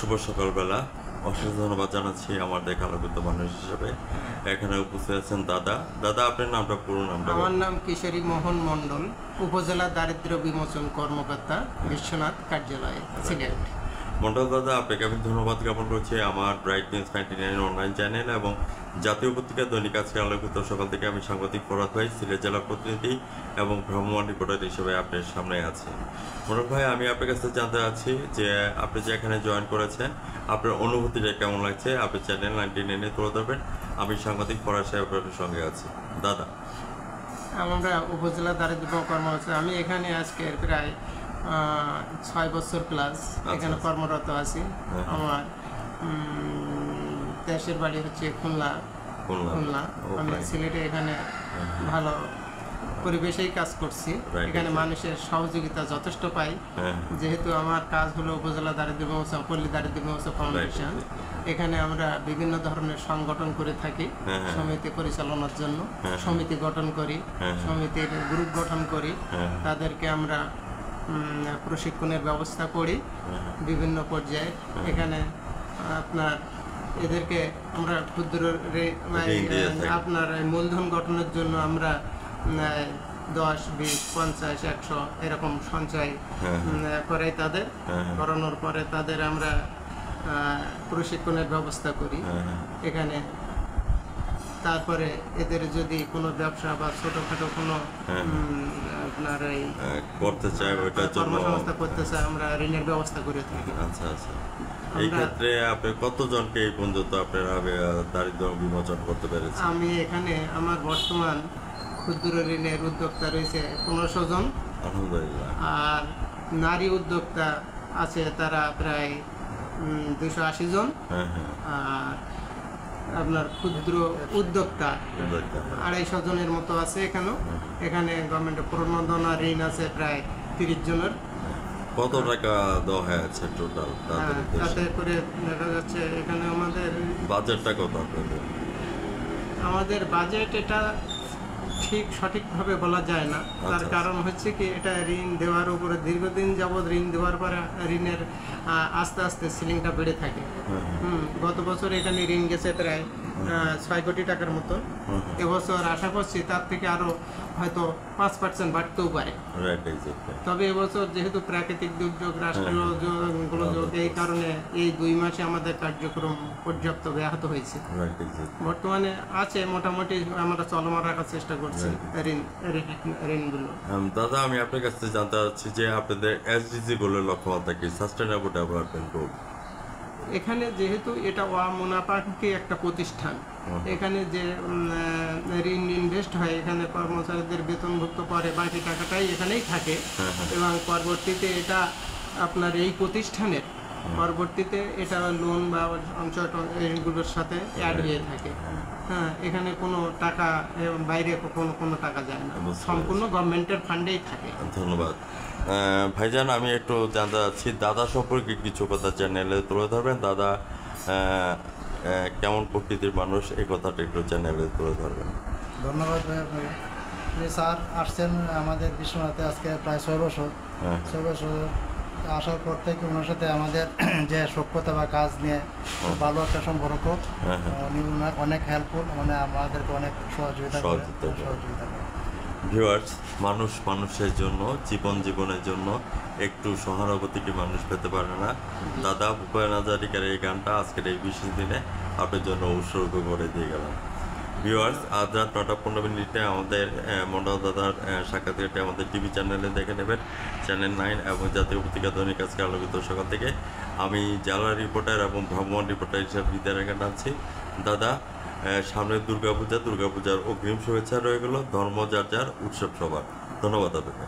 শুভ সকালবেলা। অশেষ ধন্যবাদ জানাচ্ছি আমার দেখা আলোকিত মানুষ হিসেবে এখানে উপস্থিত আছেন দাদা। দাদা, আপনার নামটা, পুরো নামটা? আমার নাম কিশোরী মোহন মণ্ডল, উপজেলা দারিদ্র্য বিমোচন কর্মকর্তা, বিশ্বনাথ কার্যালয়, সিলেট। মণ্ডল দাদা, আপনাকে আমি ধন্যবাদ জ্ঞাপন করছি আমার ব্রাইট নিউজ 99 অনলাইন চ্যানেল এবং জাতীয় পত্রিকা দৈনিক আজকে আলোকিত সকাল থেকে আমি সাংবাদিক ফরহাদ ভাই, সিলেট জেলা প্রতিনিধি এবং ভ্রাম্যমাণ রিপোর্টার হিসেবে আপনার সামনে আছি। মণ্ডল ভাই, আমি আপনার কাছে জানতে চাচ্ছি যে আপনি যে এখানে জয়েন করেছেন, আপনার অনুভূতিটা কেমন লাগছে? আপনি চ্যানেল 99 তুলে ধরবেন। আমি সাংবাদিক ফরহাদ সাহেব আপনার সঙ্গে আছি। দাদা, আমরা উপজেলা দারিদ্র্য কর্মকর্তা, আমি এখানে আজকে প্রায় 6 বছর প্লাস এখানে কর্মরত আছি। আমার দেশের বাড়ি হচ্ছে খুলনা। আমি সিলেটে এখানে ভালো পরিবেশেই কাজ করছি। এখানে মানুষের সহযোগিতা যথেষ্ট পাই, যেহেতু আমার কাজ হলো উপজেলা দারিদ্র্য বিমোচন, পল্লী দারিদ্র্য বিমোচন ফাউন্ডেশন। এখানে আমরা বিভিন্ন ধরনের সংগঠন করে থাকি সমিতি পরিচালনার জন্য। সমিতি গঠন করি, সমিতির গ্রুপ গঠন করি, তাদেরকে আমরা প্রশিক্ষণের ব্যবস্থা করি বিভিন্ন পর্যায়ে। এখানে আপনার এদেরকে আমরা ক্ষুদ্র আপনার মূলধন গঠনের জন্য আমরা 10, 20, 50, 100 এরকম সঞ্চয় করাই তাদের। করানোর পরে তাদের আমরা প্রশিক্ষণের ব্যবস্থা করি এখানে। তারপরে এদের যদি কোনো ব্যবসা বা ছোটোখাটো কোনো আপনার এই করতে চায়, কর্মসংস্থা করতে চায়, আমরা ঋণের ব্যবস্থা করে থাকি। আচ্ছা আচ্ছা। এই ক্ষেত্রে আপনি কতজনকে এই পর্যন্ত আপনারা দারিদ্র বিমোচন করতে পেরেছেন? আমি এখানে আমার বর্তমান ক্ষুদ্র ঋণের উদ্যোক্তা রয়েছে 1500 জন। আলহামদুলিল্লাহ। আর নারী উদ্যোক্তা আছে তারা প্রায় 280 জন। আর আপনার ক্ষুদ্র উদ্যোক্তা 250 জনের মতো আছে এখানেও। এখানে গভর্নমেন্টের প্রণোদনা ঋণ আছে প্রায় 30 জনের। কত টাকা দেওয়া হয়েছে টোটাল তাতে করে দেখা যাচ্ছে এখানে আমাদের বাজেটটা কত? আপনাদের আমাদের বাজেট এটা ঠিক সঠিকভাবে বলা যায় না। তার কারণ হচ্ছে কি, এটা ঋণ দেওয়ার উপরে দীর্ঘদিন যাবৎ ঋণ দেওয়ার পরে ঋণের আস্তে আস্তে সিলিংটা বেড়ে থাকে। গত বছর এখানে ঋণ গেছে প্রায় 6 কোটি টাকার মতো। এবছর আশা করছি তার থেকে আরো হয়তো 5% বাড়তেও পারে। তবে এবছর যেহেতু প্রাকৃতিক দুর্যোগ, রাষ্ট্রীয় গোলযোগ, এই কারণে এই 2 মাসে আমাদের কার্যক্রম পর্যাপ্ত ব্যাহত হয়েছে। বর্তমানে আছে মোটামুটি, আমরা চলমান রাখার চেষ্টা করছি ঋণগুলো। দাদা, আমি আপনার কাছ থেকে জানতে চাচ্ছি যে আপনাদের এসডিজি গোলের লক্ষ্যমাত্রা কি? Sustainable development goal. এখানে যেহেতু এটা মুনাফামুখী একটা প্রতিষ্ঠান, এখানে যে ঋণ ইনভেস্ট হয়, এখানে কর্মচারীদের বেতনভুক্ত করে বাকি টাকাটাই এখানেই থাকে এবং পরবর্তীতে এটা আপনার এই প্রতিষ্ঠানের পরবর্তীতে এটা লোন বা ঋণগুলোর সাথে অ্যাড হয়ে থাকে। এখানে কোনো টাকা বাইরে কোনো টাকা যায় না, সম্পূর্ণ গভর্নমেন্টের ফান্ডেই থাকে। ধন্যবাদ ভাইজান। আমি একটু জানতে চাচ্ছি দাদা সম্পর্কে কিছু কথা চ্যানেলে তুলে ধরবেন। দাদা কেমন প্রকৃতির মানুষ, এই কথাটা একটু চ্যানেলে তুলে ধরবেন। ধন্যবাদ ভাই আপনাকে। স্যার আসছেন আমাদের বিশ্বনাথে আজকে প্রায় 6 বছর। 6 বছর আসার পর থেকে ওনার সাথে আমাদের যে সক্ষতা বা কাজ নিয়ে ভালো একটা সম্পর্ক। অনেক হেল্পফুল, মানে আমাদেরকে অনেক সহযোগিতা করে। ভিউয়ার্স, মানুষ মানুষের জন্য, জীবনের জন্য একটু সহানুভূতি কি মানুষ পেতে পারে না? দাদা ভূপেন হাজারিকার এই গানটা আজকের এই বিশেষ দিনে আপনার জন্য উৎসর্গ করে দিয়ে গেলাম। ভিউয়ার্স, আজ রাত 9:15 আমাদের মন্ডল দাদার সাক্ষাৎকারটি আমাদের টিভি চ্যানেলে দেখে নেবেন, চ্যানেল 9 এবং জাতীয় পত্রিকা দৈনিক আজকে আলোকিত সকাল থেকে। আমি জেলা রিপোর্টার এবং ভ্রাম্যমাণ রিপোর্টার হিসেবে বিদায় রেখে টানছি। দাদা, সামনে দুর্গাপূজার অগ্রিম শুভেচ্ছা রয়ে গেল। ধর্ম যার যার, উৎসব সবার। ধন্যবাদ আপনাকে।